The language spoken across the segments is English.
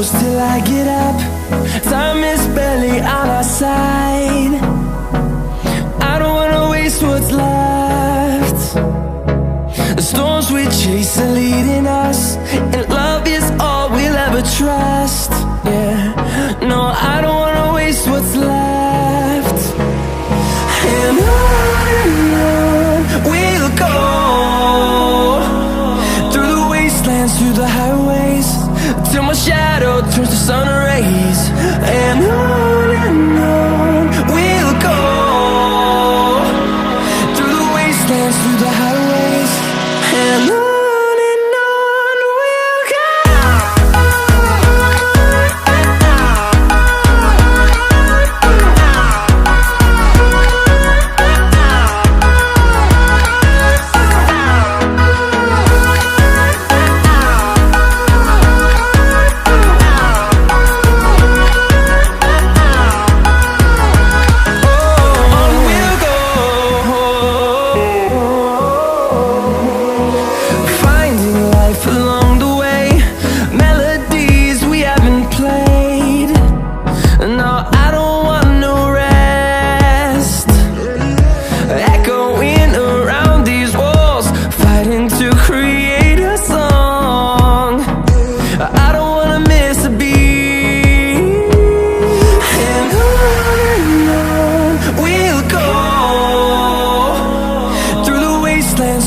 close till I get up. Time is barely on our side. I don't wanna waste what's left. The storms we chase are leading us, and love is all we'll ever trust. Yeah, no, I don't wanna waste what's left. And on we'll go, through the wastelands, through the highways, till my shadow turns to sun rays. And on we'll go, through the wastelands, through the highways, and on we'll go.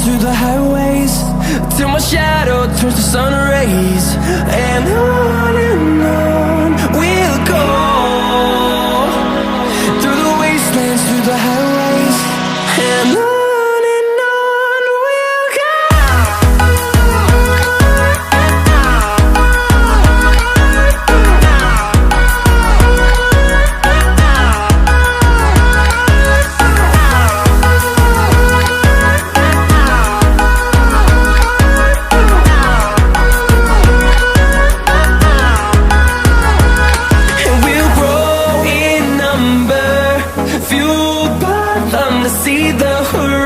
Through the highways, till my shadow turns to sun rays. And on we'll go, through the wastelands, through the highways, and on we'll go. Fueled by them to see the horizon.